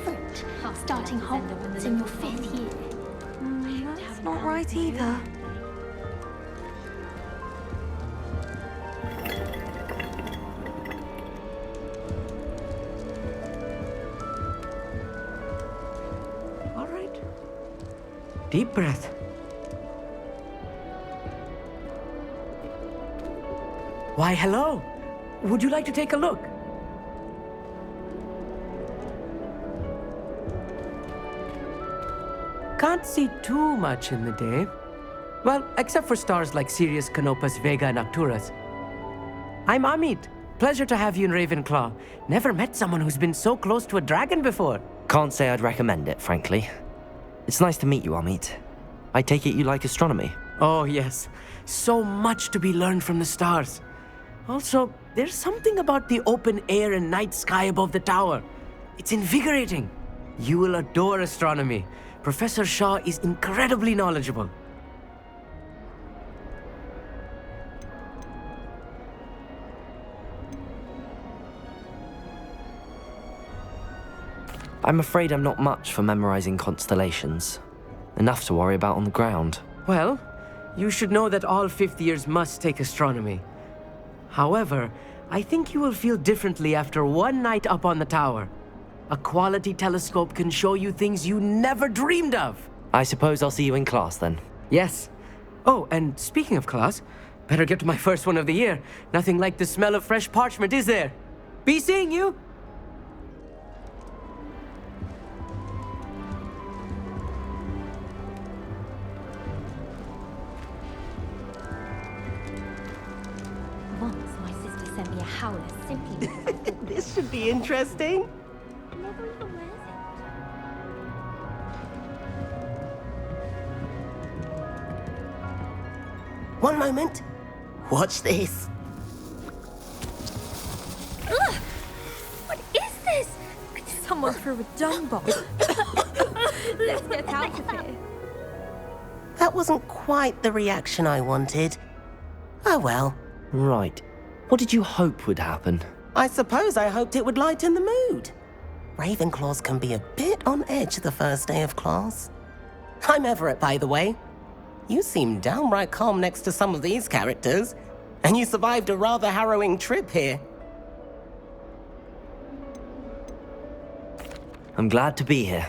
different, starting Hogwarts in your 5th year. That's not right either. All right. Deep breath. Why, hello. Would you like to take a look? Can't see too much in the day. Well, except for stars like Sirius, Canopus, Vega, and Arcturus. I'm Amit. Pleasure to have you in Ravenclaw. Never met someone who's been so close to a dragon before. Can't say I'd recommend it, frankly. It's nice to meet you, Amit. I take it you like astronomy. Oh, yes. So much to be learned from the stars. Also, there's something about the open air and night sky above the tower. It's invigorating. You will adore astronomy. Professor Shaw is incredibly knowledgeable. I'm afraid I'm not much for memorizing constellations. Enough to worry about on the ground. Well, you should know that all 5th years must take astronomy. However, I think you will feel differently after one night up on the tower. A quality telescope can show you things you never dreamed of. I suppose I'll see you in class then. Yes. Oh, and speaking of class, better get to my first one of the year. Nothing like the smell of fresh parchment, is there? Be seeing you! Once my sister sent me a howler simply because I thought This should be interesting. never even wears One moment. Watch this. Ugh! What is this? Someone threw a dung bomb. Let's get out of here. That wasn't quite the reaction I wanted. Oh well. Right. What did you hope would happen? I suppose I hoped it would lighten the mood. Ravenclaws can be a bit on edge the first day of class. I'm Everett, by the way. You seem downright calm next to some of these characters, and you survived a rather harrowing trip here. I'm glad to be here.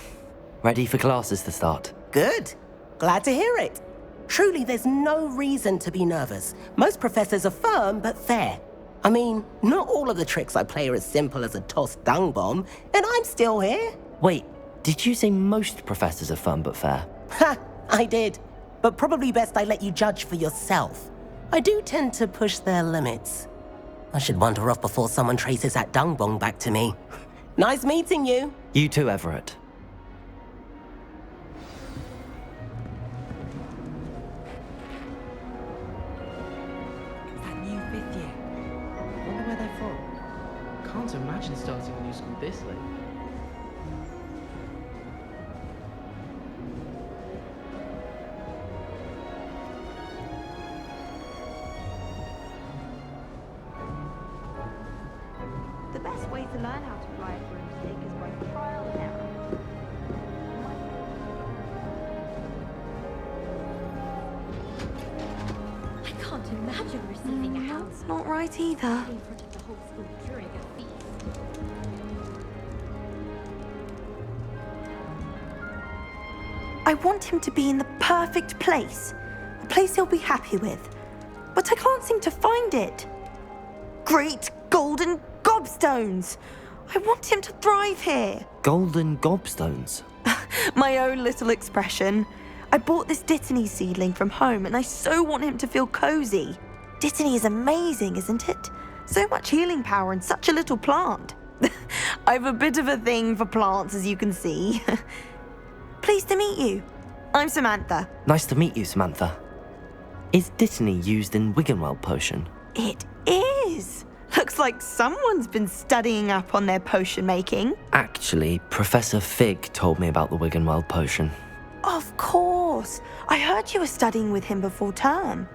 Ready for classes to start. Good. Glad to hear it. Truly, there's no reason to be nervous. Most professors are firm but fair. I mean, not all of the tricks I play are as simple as a tossed dung bomb, and I'm still here. Wait, did you say most professors are fun but fair? Ha! I did. But probably best I let you judge for yourself. I do tend to push their limits. I should wander off before someone traces that dung bomb back to me. Nice meeting you. You too, Everett. That new 5th year. Wonder where they're from. Can't imagine starting a new school this late. The best way to learn how to fly a broomstick is by trial and error. I can't imagine receiving a house That's not right either. in front of the whole school during a feast. I want him to be in the perfect place. A place he'll be happy with. But I can't seem to find it. Great golden gobstones! I want him to thrive here. Golden gobstones. My own little expression. I bought this Dittany seedling from home and I so want him to feel cozy. Dittany is amazing, isn't it? So much healing power in such a little plant. I've a bit of a thing for plants, as you can see. Pleased to meet you. I'm Samantha. Nice to meet you, Samantha. Is Dittany used in Wiggenweld potion? It is. Looks like someone's been studying up on their potion making. Actually, Professor Fig told me about the Wiggenweld potion. Of course. I heard you were studying with him before term.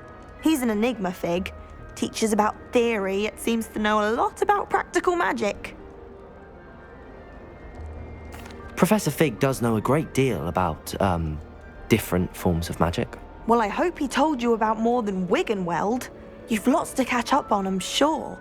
He's an enigma, Fig. Teaches about theory, yet seems to know a lot about practical magic. Professor Fig does know a great deal about, different forms of magic. Well, I hope he told you about more than Wiggenweld. You've lots to catch up on, I'm sure.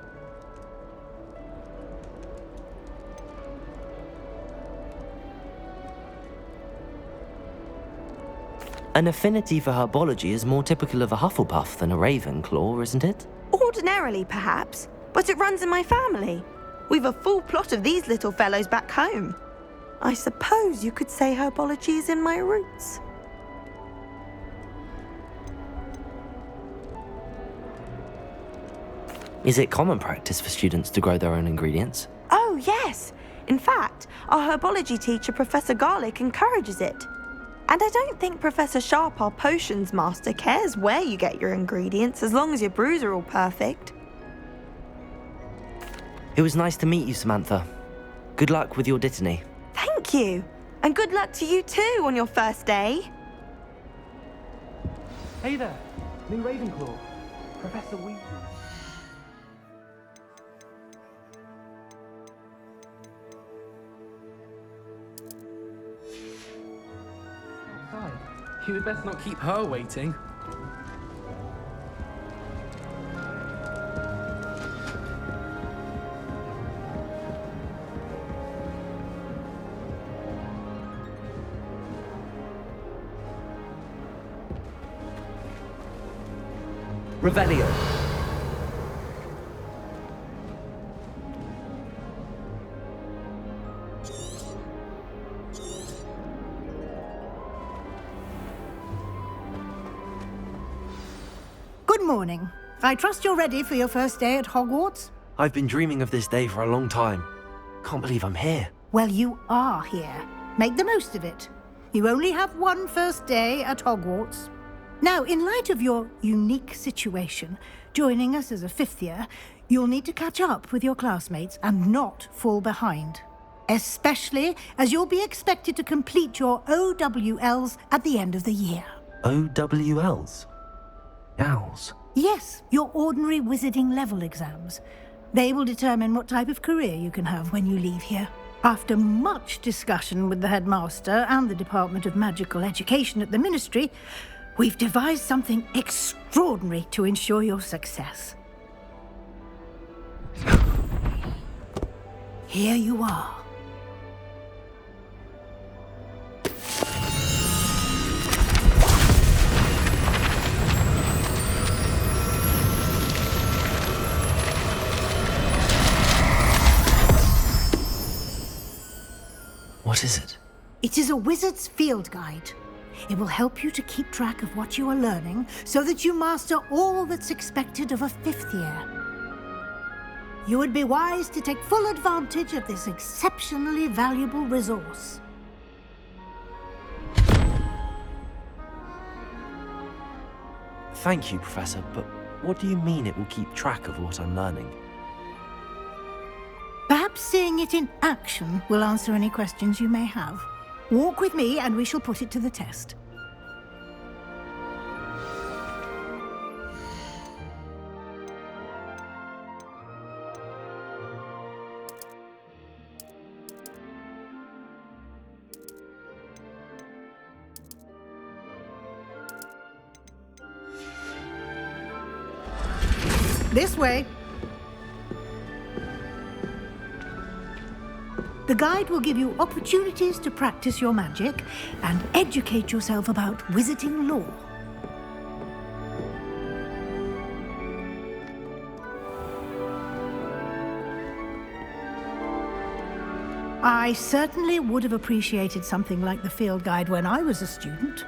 An affinity for herbology is more typical of a Hufflepuff than a Ravenclaw, isn't it? Ordinarily, perhaps, but it runs in my family. We've a full plot of these little fellows back home. I suppose you could say herbology is in my roots. Is it common practice for students to grow their own ingredients? Oh, yes. In fact, our herbology teacher, Professor Garlick, encourages it. And I don't think Professor Sharp, our potions master, cares where you get your ingredients as long as your brews are all perfect. It was nice to meet you, Samantha. Good luck with your dittany. Thank you. And good luck to you too on your first day. Hey there, new Ravenclaw, Professor Weasley. Outside. You had best not keep her waiting. Revelio. Good morning. I trust you're ready for your first day at Hogwarts? I've been dreaming of this day for a long time. Can't believe I'm here. Well, you are here. Make the most of it. You only have one first day at Hogwarts. Now, in light of your unique situation, joining us as a fifth year, you'll need to catch up with your classmates and not fall behind. Especially as you'll be expected to complete your OWLs at the end of the year. OWLs? Owls? Yes, your ordinary wizarding level exams. They will determine what type of career you can have when you leave here. After much discussion with the headmaster and the Department of Magical Education at the Ministry, we've devised something extraordinary to ensure your success. Here you are. What is it? It is a wizard's field guide. It will help you to keep track of what you are learning so that you master all that's expected of a fifth year. You would be wise to take full advantage of this exceptionally valuable resource. Thank you, Professor, but what do you mean it will keep track of what I'm learning? Perhaps seeing it in action will answer any questions you may have. Walk with me and we shall put it to the test. This way. The guide will give you opportunities to practice your magic and educate yourself about wizarding lore. I certainly would have appreciated something like the field guide when I was a student.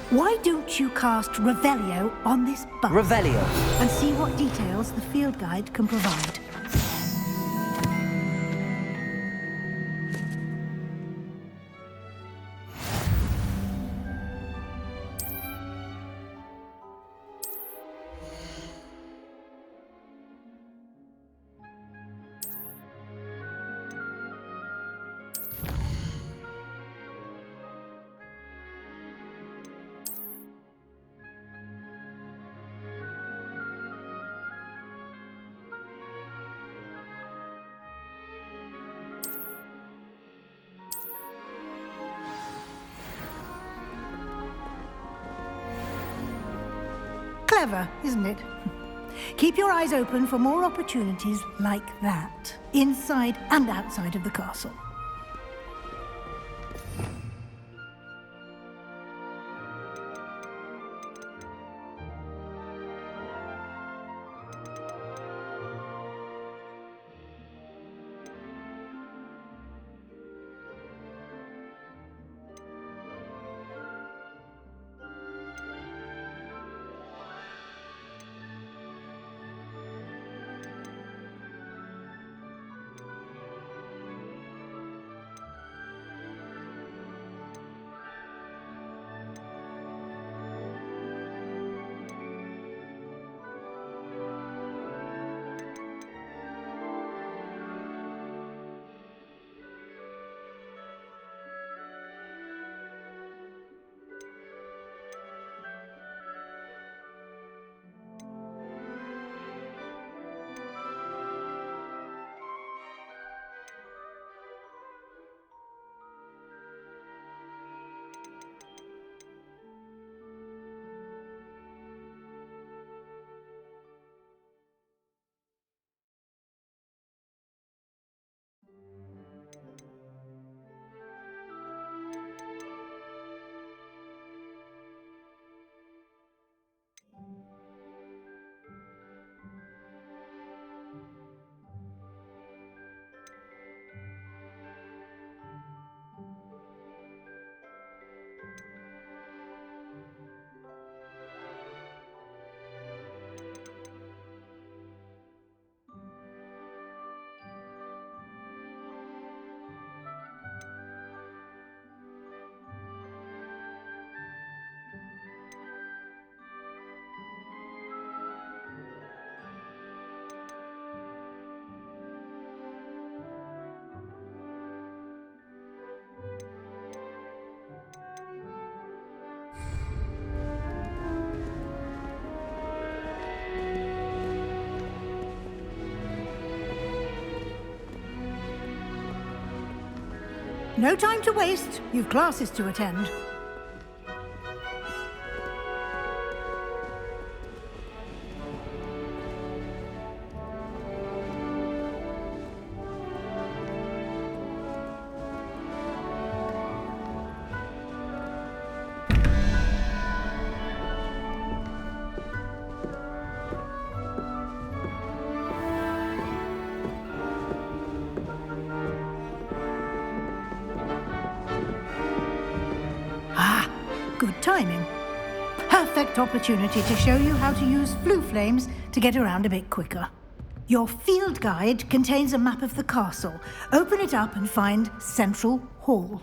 Why don't you cast Revelio on this buff? Revelio. And see what details the field guide can provide. Clever, isn't it? Keep your eyes open for more opportunities like that, inside and outside of the castle. No time to waste. You've classes to attend. Good timing. Perfect opportunity to show you how to use flue flames to get around a bit quicker. Your field guide contains a map of the castle. Open it up and find Central Hall.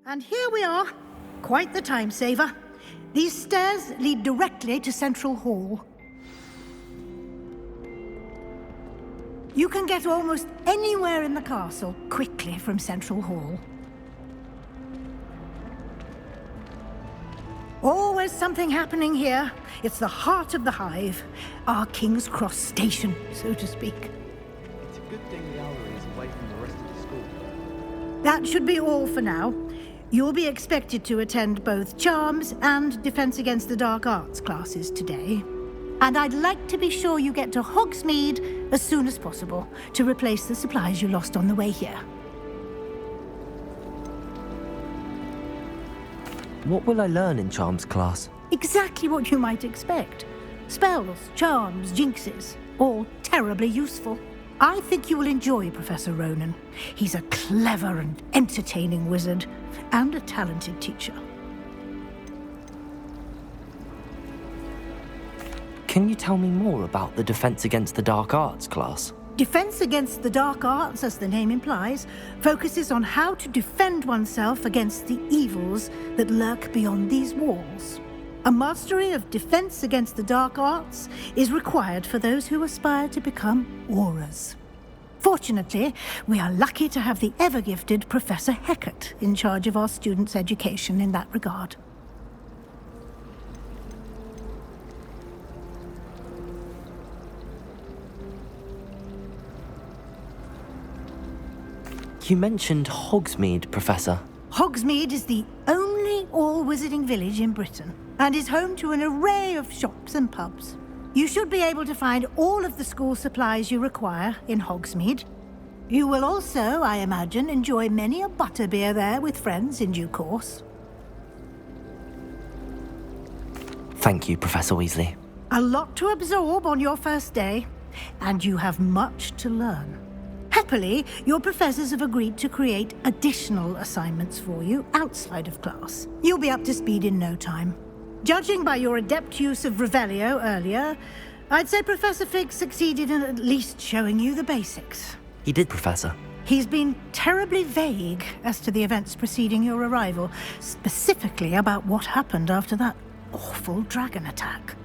And here we are. Quite the time saver. These stairs lead directly to Central Hall. You can get almost anywhere in the castle quickly from Central Hall. Always something happening here. It's the heart of the hive. Our King's Cross station, so to speak. It's a good thing the owlery is away from the rest of the school. That should be all for now. You'll be expected to attend both Charms and Defense Against the Dark Arts classes today. And I'd like to be sure you get to Hogsmeade as soon as possible to replace the supplies you lost on the way here. What will I learn in Charms class? Exactly what you might expect. Spells, charms, jinxes, all terribly useful. I think you will enjoy Professor Ronan. He's a clever and entertaining wizard, and a talented teacher. Can you tell me more about the Defense Against the Dark Arts class? Defense Against the Dark Arts, as the name implies, focuses on how to defend oneself against the evils that lurk beyond these walls. A mastery of Defense Against the Dark Arts is required for those who aspire to become Aurors. Fortunately, we are lucky to have the ever-gifted Professor Hecat in charge of our students' education in that regard. You mentioned Hogsmeade, Professor. Hogsmeade is the only all-wizarding village in Britain and is home to an array of shops and pubs. You should be able to find all of the school supplies you require in Hogsmeade. You will also, I imagine, enjoy many a butterbeer there with friends in due course. Thank you, Professor Weasley. A lot to absorb on your first day, and you have much to learn. Happily, your professors have agreed to create additional assignments for you outside of class. You'll be up to speed in no time. Judging by your adept use of Revelio earlier, I'd say Professor Fig succeeded in at least showing you the basics. He did, Professor. He's been terribly vague as to the events preceding your arrival, specifically about what happened after that awful dragon attack.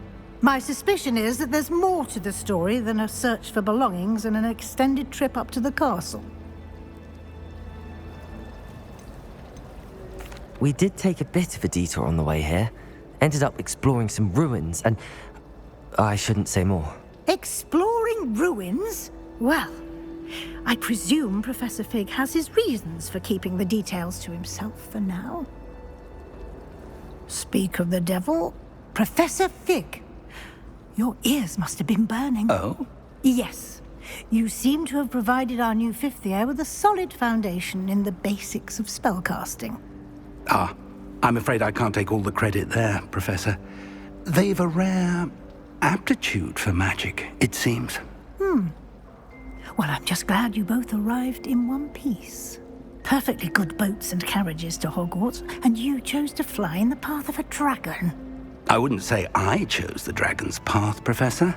My suspicion is that there's more to the story than a search for belongings and an extended trip up to the castle. We did take a bit of a detour on the way here. Ended up exploring some ruins and... I shouldn't say more. Exploring ruins? Well, I presume Professor Fig has his reasons for keeping the details to himself for now. Speak of the devil, Professor Fig. Your ears must have been burning. Oh? Yes. You seem to have provided our new fifth year with a solid foundation in the basics of spellcasting. Ah, I'm afraid I can't take all the credit there, Professor. They've a rare aptitude for magic, it seems. Well, I'm just glad you both arrived in one piece. Perfectly good boats and carriages to Hogwarts, and you chose to fly in the path of a dragon. I wouldn't say I chose the dragon's path, Professor.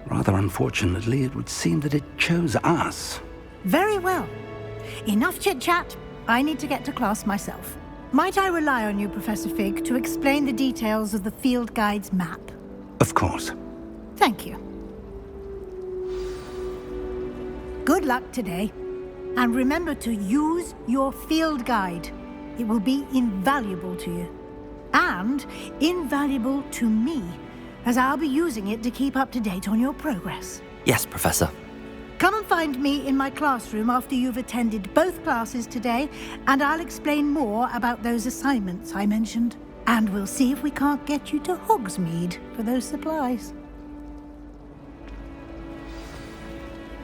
Rather unfortunately, it would seem that it chose us. Very well. Enough chit-chat. I need to get to class myself. Might I rely on you, Professor Fig, to explain the details of the field guide's map? Of course. Thank you. Good luck today. And remember to use your field guide. It will be invaluable to you. And invaluable to me, as I'll be using it to keep up to date on your progress. Yes, Professor. Come and find me in my classroom after you've attended both classes today, and I'll explain more about those assignments I mentioned. And we'll see if we can't get you to Hogsmeade for those supplies.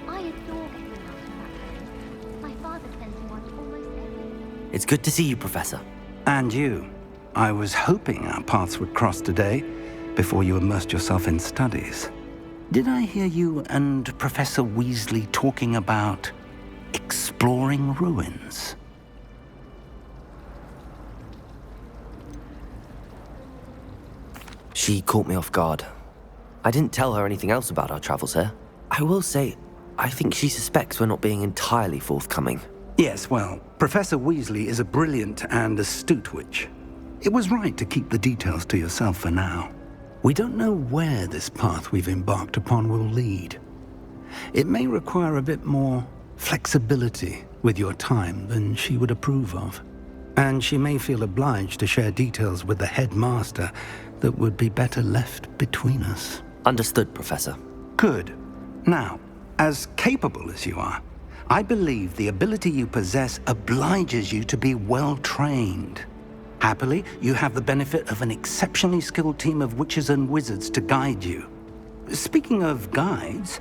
I adore getting out of that home. My father sends me one almost every week. It's good to see you, Professor. And you. I was hoping our paths would cross today, before you immersed yourself in studies. Did I hear you and Professor Weasley talking about exploring ruins? She caught me off guard. I didn't tell her anything else about our travels here. I will say, I think she suspects we're not being entirely forthcoming. Yes, well, Professor Weasley is a brilliant and astute witch. It was right to keep the details to yourself for now. We don't know where this path we've embarked upon will lead. It may require a bit more flexibility with your time than she would approve of. And she may feel obliged to share details with the headmaster that would be better left between us. Understood, Professor. Good. Now, as capable as you are, I believe the ability you possess obliges you to be well trained. Happily, you have the benefit of an exceptionally skilled team of witches and wizards to guide you. Speaking of guides,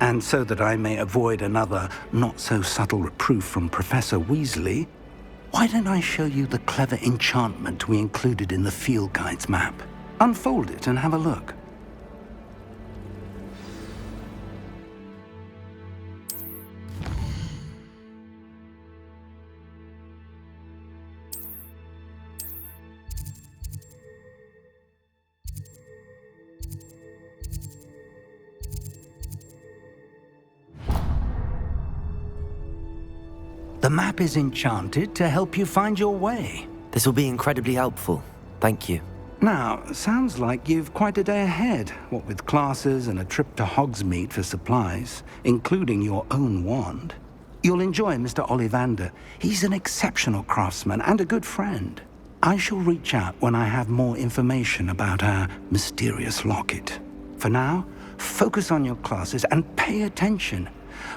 and so that I may avoid another not-so-subtle reproof from Professor Weasley, why don't I show you the clever enchantment we included in the field guide's map? Unfold it and have a look. The map is enchanted to help you find your way. This will be incredibly helpful. Thank you. Now, sounds like you've quite a day ahead, what with classes and a trip to Hogsmeade for supplies, including your own wand. You'll enjoy Mr. Ollivander. He's an exceptional craftsman and a good friend. I shall reach out when I have more information about our mysterious locket. For now, focus on your classes and pay attention.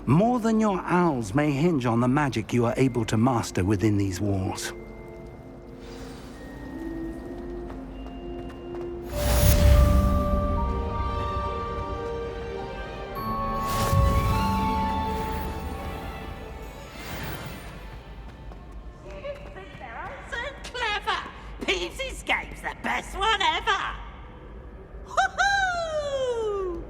More than your owls may hinge on the magic you are able to master within these walls. So clever! Peeves Escape's the best one ever! Woohoo!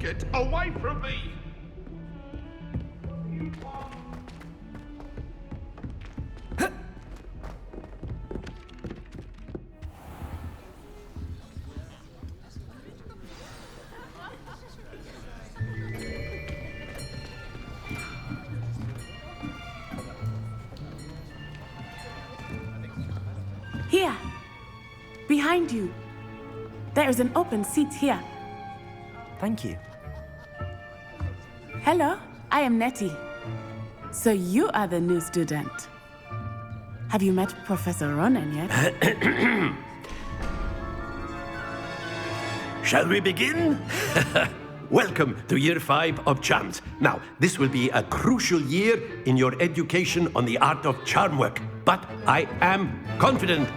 Get away from me! Here, behind you. There is an open seat here. Thank you. Hello, I am Nettie. So you are the new student. Have you met Professor Ronan yet? Shall we begin? Welcome to Year 5 of Charms. Now, this will be a crucial year in your education on the art of charm work. But I am confident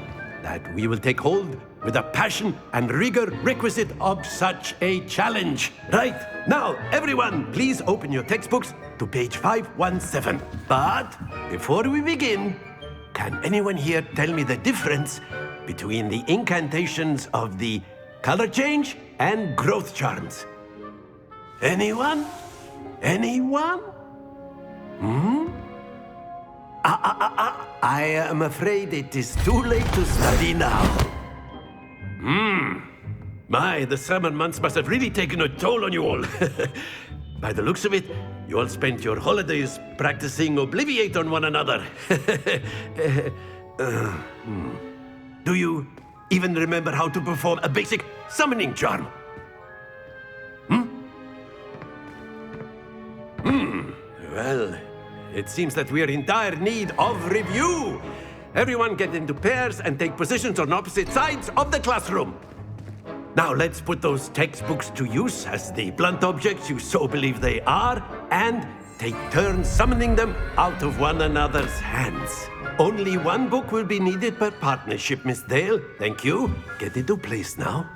that we will take hold with the passion and rigor requisite of such a challenge. Right, now, everyone, please open your textbooks to page 517. But before we begin, can anyone here tell me the difference between the incantations of the color change and growth charms? Anyone? Anyone? I am afraid it is too late to study now. My, the summer months must have really taken a toll on you all. By the looks of it, you all spent your holidays practicing Obliviate on one another. Do you even remember how to perform a basic summoning charm? Well, it seems that we are in dire need of review. Everyone get into pairs and take positions on opposite sides of the classroom. Now let's put those textbooks to use as the blunt objects you so believe they are, and take turns summoning them out of one another's hands. Only one book will be needed per partnership, Miss Dale. Thank you. Get into place now.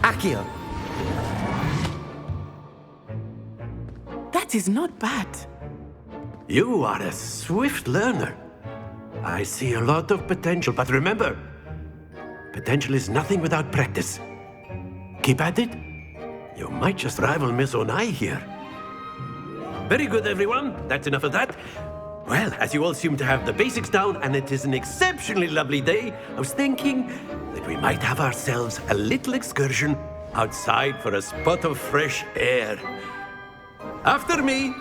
Akio. That is not bad. You are a swift learner. I see a lot of potential, but remember, potential is nothing without practice. Keep at it. You might just rival Miss Onai here. Very good, everyone. That's enough of that. Well, as you all seem to have the basics down, and it is an exceptionally lovely day, I was thinking that we might have ourselves a little excursion outside for a spot of fresh air. After me.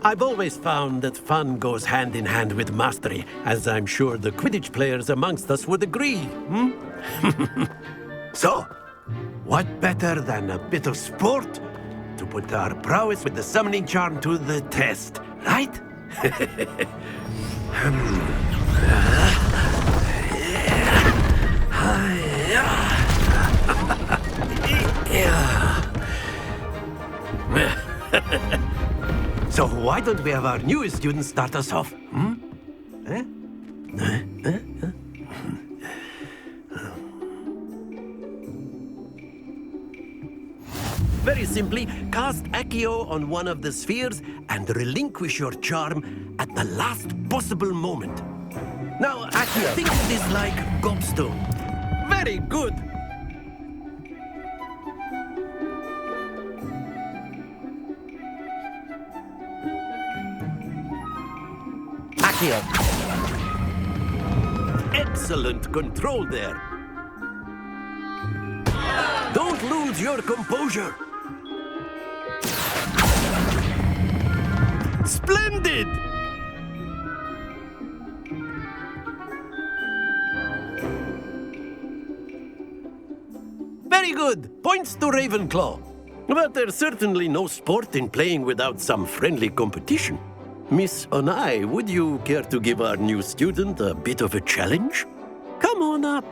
I've always found that fun goes hand in hand with mastery, as I'm sure the Quidditch players amongst us would agree. So, what better than a bit of sport to put our prowess with the summoning charm to the test, right? So why don't we have our newest student start us off? Very simply, cast Accio on one of the spheres and relinquish your charm at the last possible moment. Now, Accio, think of this like gobstone. Very good. Akio. Excellent control there. Don't lose your composure. Splendid! Very good. Points to Ravenclaw. But there's certainly no sport in playing without some friendly competition. Miss Onai, would you care to give our new student a bit of a challenge? Come on up.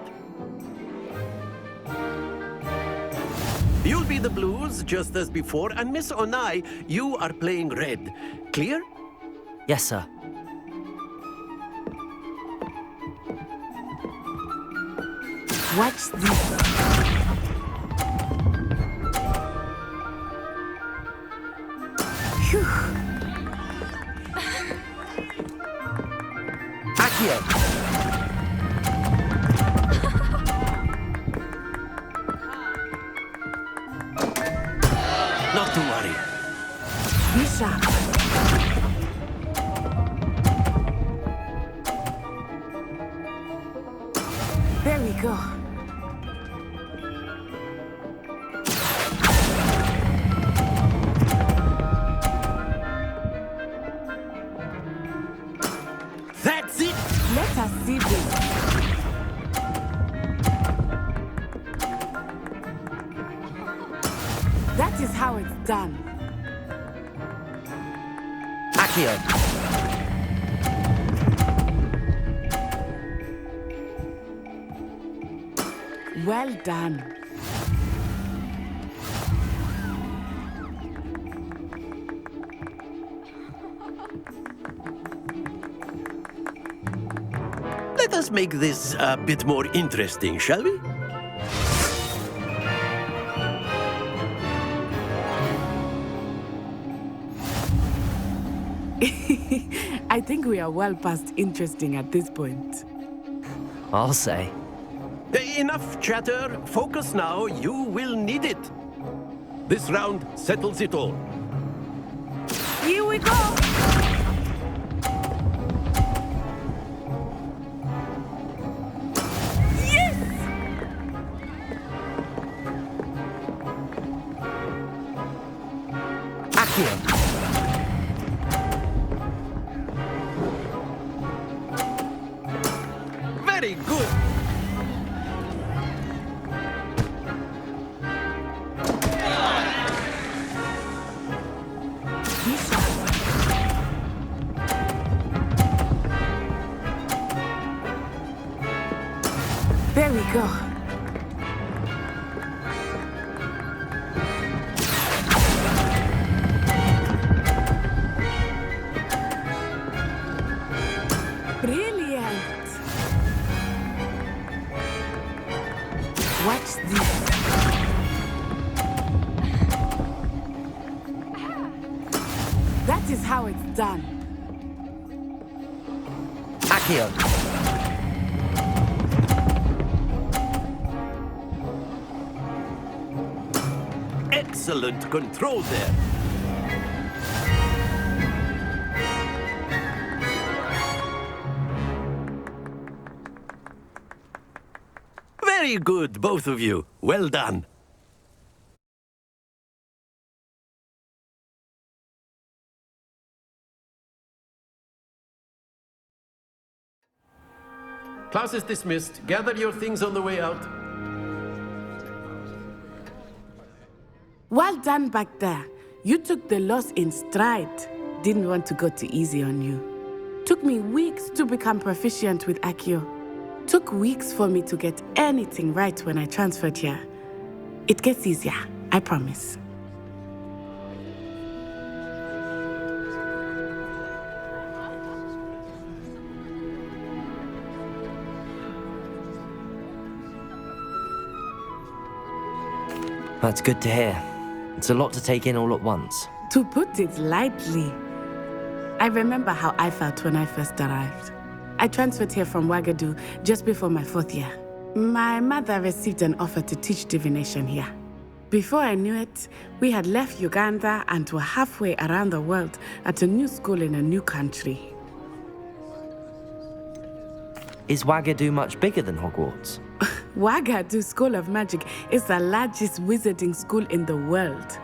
You'll be the blues, just as before, and Miss Onai, you are playing red. Clear? Yes, sir. Watch this. Phew. Accio! Not to worry. Be sharp. There we go. That's it! Let us see this. That is how it's done. Accio! Well done. Let us make this a bit more interesting, shall we? I think we are well past interesting at this point. I'll say. Enough chatter. Focus now. You will need it. This round settles it all. Here we go! Yes! Accio! Very good. Be sharp. There we go. Brilliant. Watch this. That is how it's done. Accio! Excellent control there. Very good, both of you. Well done. Class is dismissed. Gather your things on the way out. Well done back there. You took the loss in stride. Didn't want to go too easy on you. Took me weeks to become proficient with Accio. Took weeks for me to get anything right when I transferred here. It gets easier, I promise. That's good to hear. It's a lot to take in all at once. To put it lightly, I remember how I felt when I first arrived. I transferred here from Ouagadougou just before my 4th year. My mother received an offer to teach divination here. Before I knew it, we had left Uganda and were halfway around the world at a new school in a new country. Is Ouagadougou much bigger than Hogwarts? Ouagadougou School of Magic is the largest wizarding school in the world.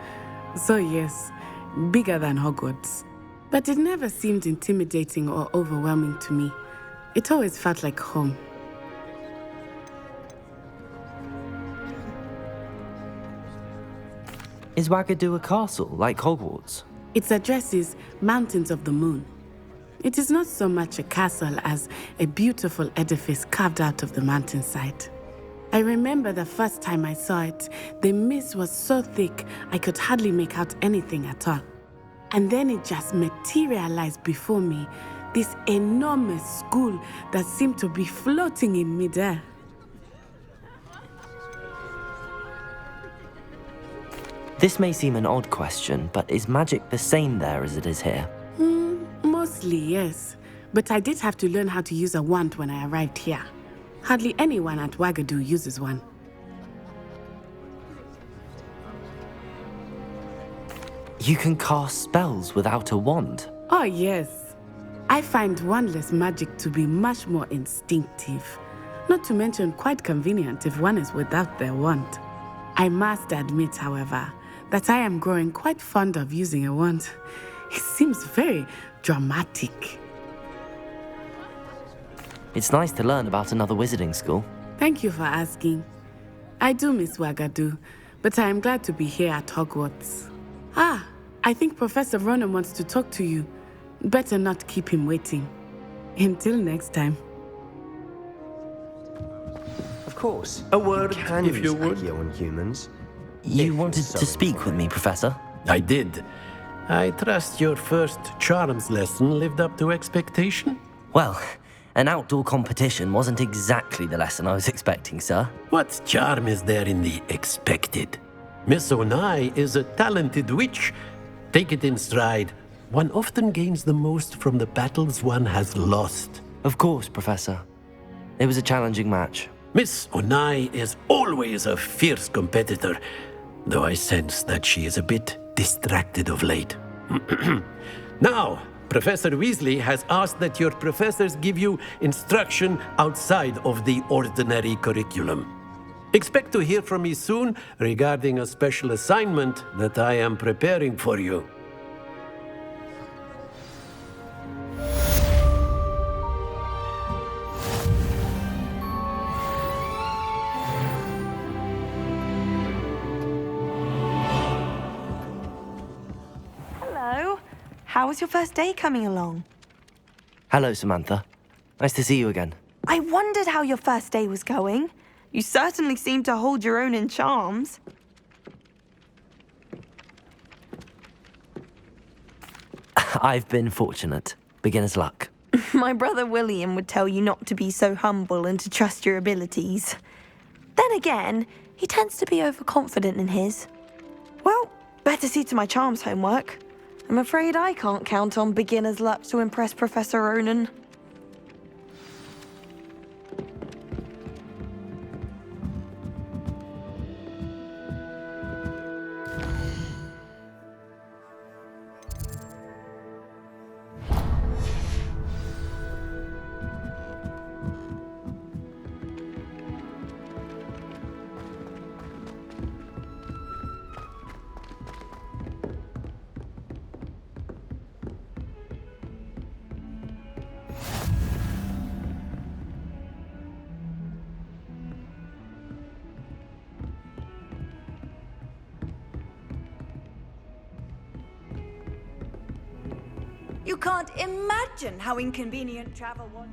So yes, bigger than Hogwarts. But it never seemed intimidating or overwhelming to me. It always felt like home. Is Ouagadougou a castle, like Hogwarts? Its address is Mountains of the Moon. It is not so much a castle as a beautiful edifice carved out of the mountainside. I remember the first time I saw it, the mist was so thick I could hardly make out anything at all. And then it just materialized before me, this enormous school that seemed to be floating in midair. This may seem an odd question, but is magic the same there as it is here? Mostly, yes. But I did have to learn how to use a wand when I arrived here. Hardly anyone at Wagadu uses one. You can cast spells without a wand? Oh, yes. I find wandless magic to be much more instinctive. Not to mention quite convenient if one is without their wand. I must admit, however, that I am growing quite fond of using a wand. It seems very dramatic. It's nice to learn about another wizarding school. Thank you for asking. I do miss Wagadu, but I am glad to be here at Hogwarts. I think Professor Ronan wants to talk to you. Better not keep him waiting. Until next time. Of course. A word, Can if you use would. Accio on humans. You If wanted so to speak with me, Professor? I did. I trust your first charms lesson lived up to expectation? Well, an outdoor competition wasn't exactly the lesson I was expecting, sir. What charm is there in the expected? Miss Onai is a talented witch. Take it in stride. One often gains the most from the battles one has lost. Of course, Professor. It was a challenging match. Miss Onai is always a fierce competitor, though I sense that she is a bit distracted of late. Now, Professor Weasley has asked that your professors give you instruction outside of the ordinary curriculum. Expect to hear from me soon regarding a special assignment that I am preparing for you. Hello. How was your first day coming along? Hello, Samantha. Nice to see you again. I wondered how your first day was going. You certainly seem to hold your own in charms. I've been fortunate. Beginner's luck. My brother William would tell you not to be so humble and to trust your abilities. Then again, he tends to be overconfident in his. Well, better see to my charms homework. I'm afraid I can't count on beginner's luck to impress Professor Ronan. You can't imagine how inconvenient travel was.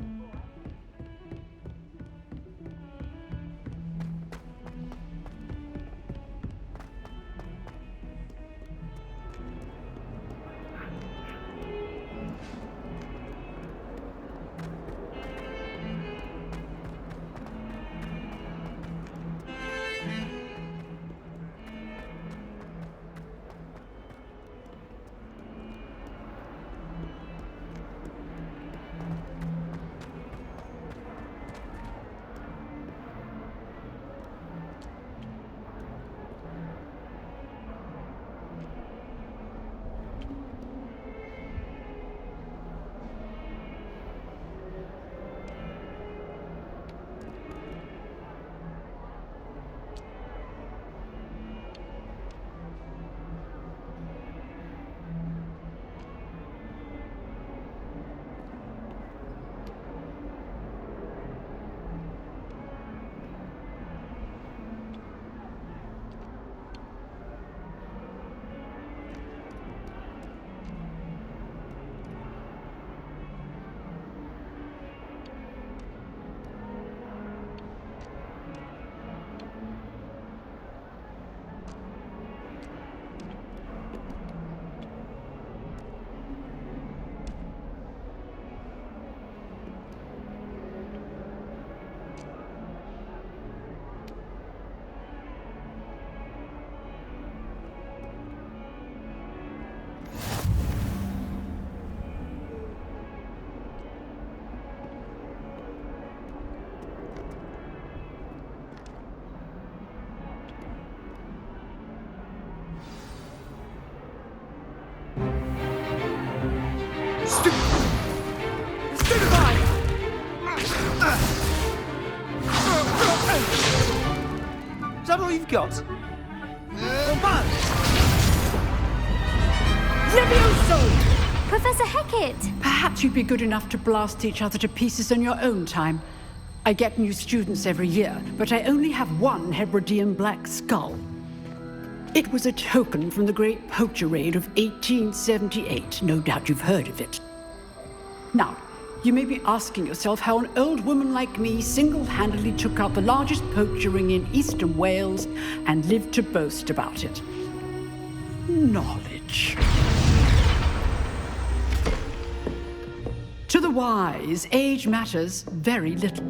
all you've got? Levioso! Professor Hecat! Perhaps you'd be good enough to blast each other to pieces in your own time. I get new students every year, but I only have one Hebridean black skull. It was a token from the Great Poacher Raid of 1878. No doubt you've heard of it. Now, you may be asking yourself how an old woman like me single-handedly took out the largest poacher ring in eastern Wales and lived to boast about it. Knowledge. To the wise, age matters very little.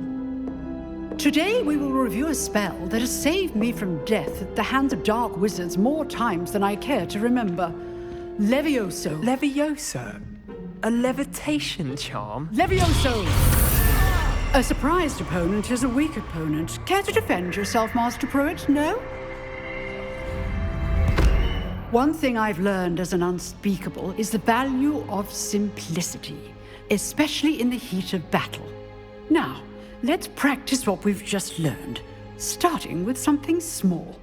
Today we will review a spell that has saved me from death at the hands of dark wizards more times than I care to remember. Levioso. Levioso? A levitation charm? Levioso! A surprised opponent is a weak opponent. Care to defend yourself, Master Pruitt? No? One thing I've learned as an unspeakable is the value of simplicity, especially in the heat of battle. Now, let's practice what we've just learned, starting with something small.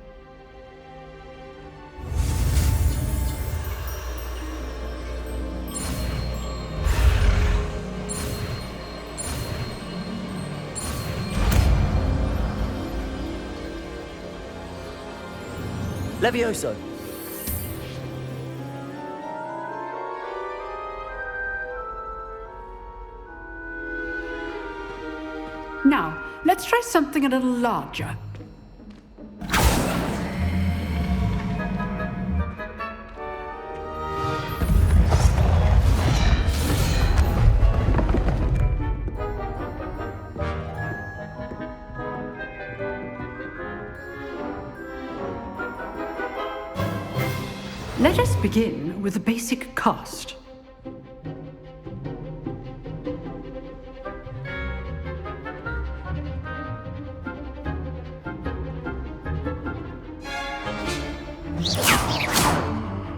Levioso! Now, let's try something a little larger. Let us begin with the basic cast.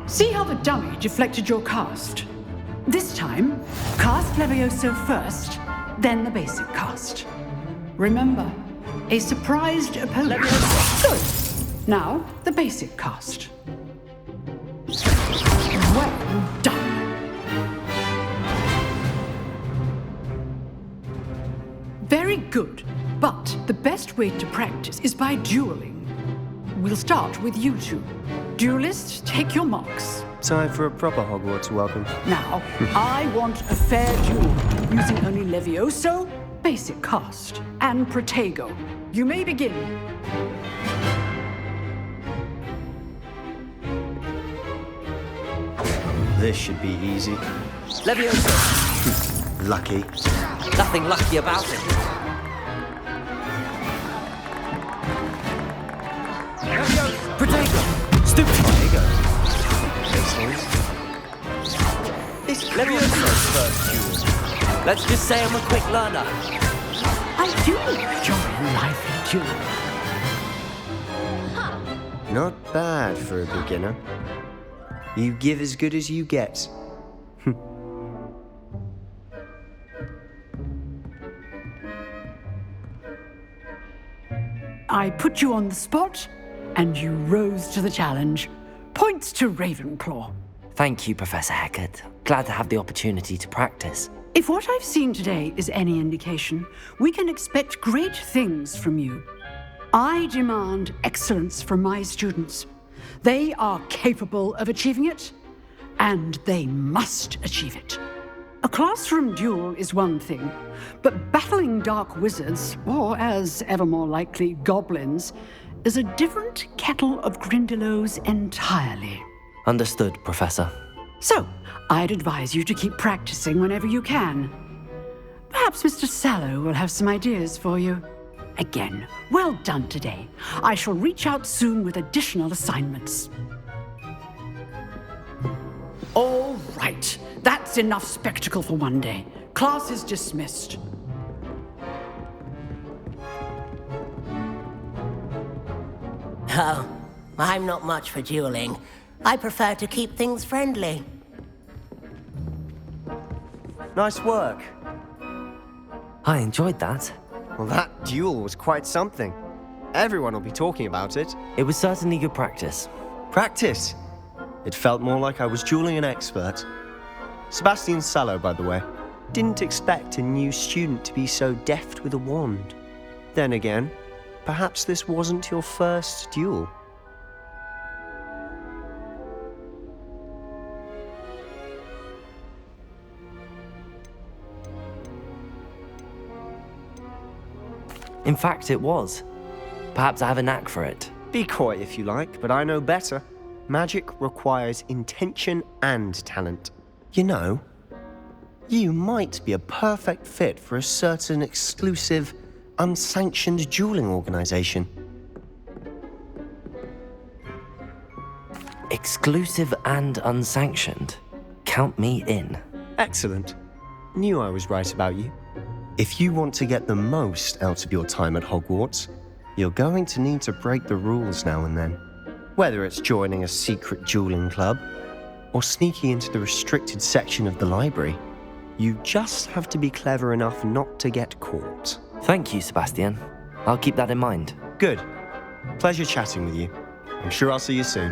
See how the dummy deflected your cast? This time, cast Levioso first, then the basic cast. Remember, a surprised opponent. Good. Now, the basic cast. Well done. Very good, but the best way to practice is by dueling. We'll start with you two. Duelists, take your marks. Time for a proper Hogwarts welcome. Now, I want a fair duel, using only Levioso, basic cast, and Protego. You may begin. This should be easy. Levioso! Lucky. Nothing lucky about it. Protego! Stupid! Protego. It's Levioso's first duel. Let's just say I'm a quick learner. I do enjoy lively duels. Not bad for a beginner. You give as good as you get. I put you on the spot, and you rose to the challenge. Points to Ravenclaw. Thank you, Professor Hecat. Glad to have the opportunity to practice. If what I've seen today is any indication, we can expect great things from you. I demand excellence from my students. They are capable of achieving it, and they must achieve it. A classroom duel is one thing, but battling dark wizards, or as ever more likely, goblins, is a different kettle of Grindylows entirely. Understood, Professor. So, I'd advise you to keep practicing whenever you can. Perhaps Mr. Sallow will have some ideas for you. Again, well done today. I shall reach out soon with additional assignments. All right, that's enough spectacle for one day. Class is dismissed. Oh, I'm not much for dueling. I prefer to keep things friendly. Nice work. I enjoyed that. Well, that duel was quite something. Everyone will be talking about it. It was certainly good practice. Practice? It felt more like I was dueling an expert. Sebastian Sallow, by the way. Didn't expect a new student to be so deft with a wand. Then again, perhaps this wasn't your first duel. In fact, it was. Perhaps I have a knack for it. Be coy if you like, but I know better. Magic requires intention and talent. You know, you might be a perfect fit for a certain exclusive, unsanctioned dueling organization. Exclusive and unsanctioned. Count me in. Excellent. Knew I was right about you. If you want to get the most out of your time at Hogwarts, you're going to need to break the rules now and then. Whether it's joining a secret dueling club or sneaking into the restricted section of the library, you just have to be clever enough not to get caught. Thank you, Sebastian. I'll keep that in mind. Good. Pleasure chatting with you. I'm sure I'll see you soon.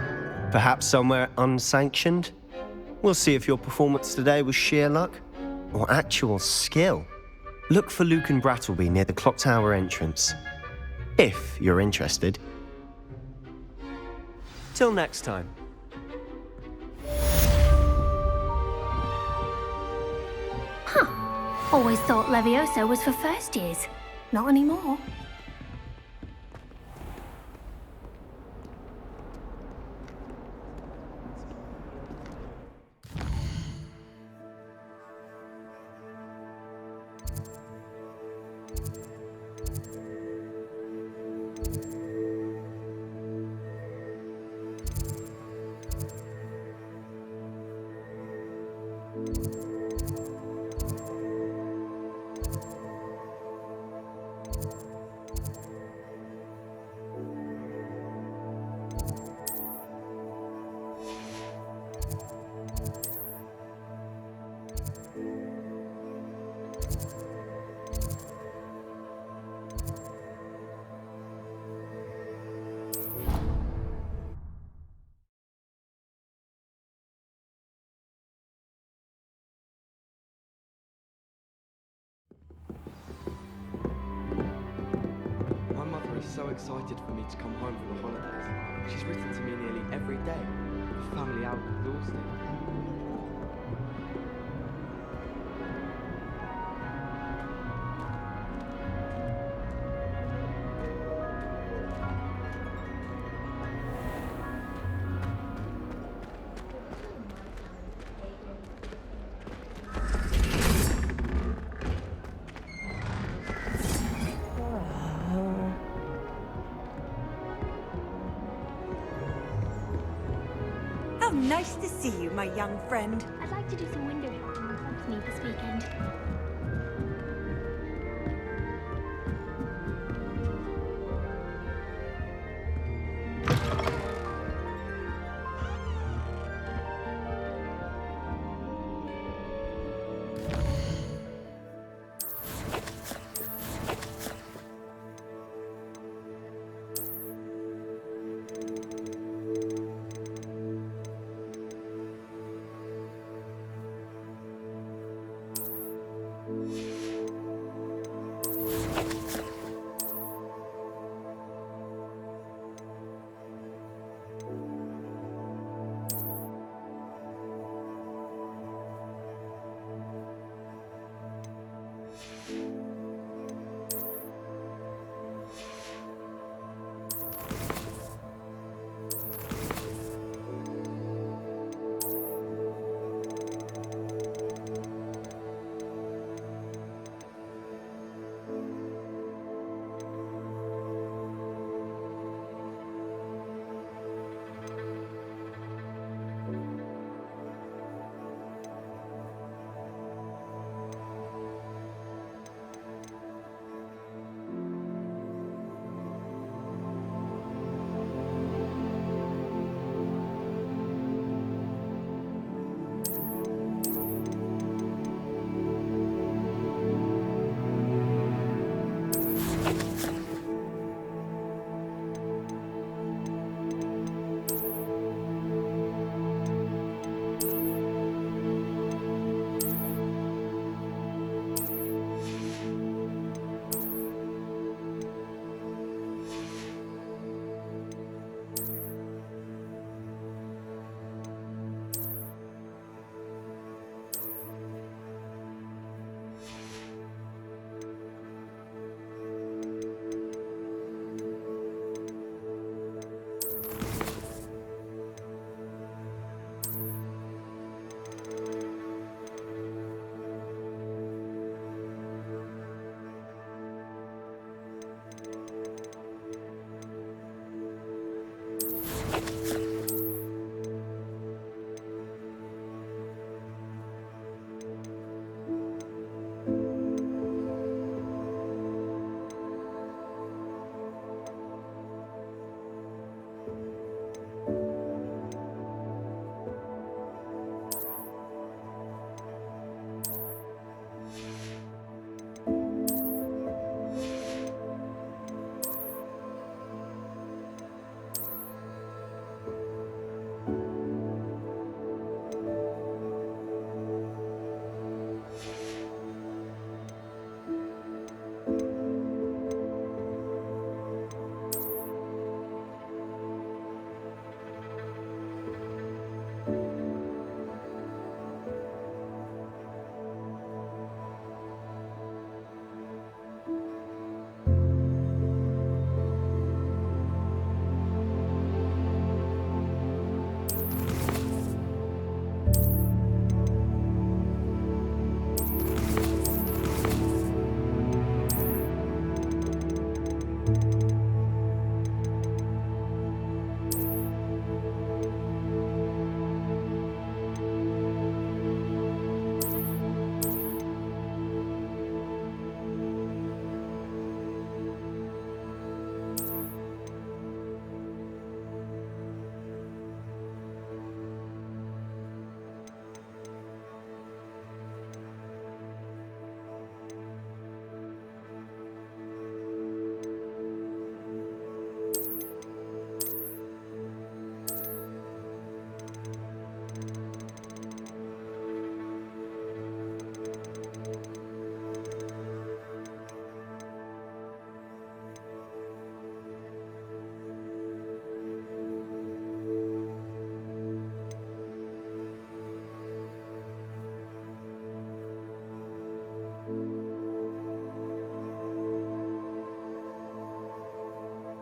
Perhaps somewhere unsanctioned? We'll see if your performance today was sheer luck or actual skill. Look for Luke and Brattleby near the clock tower entrance, if you're interested. Till next time. Always thought Levioso was for first years. Not anymore. So excited for me to come home for the holidays. She's written to me nearly every day. The family album exhausting. Nice to see you, my young friend. I'd like to do some window shopping with company this weekend.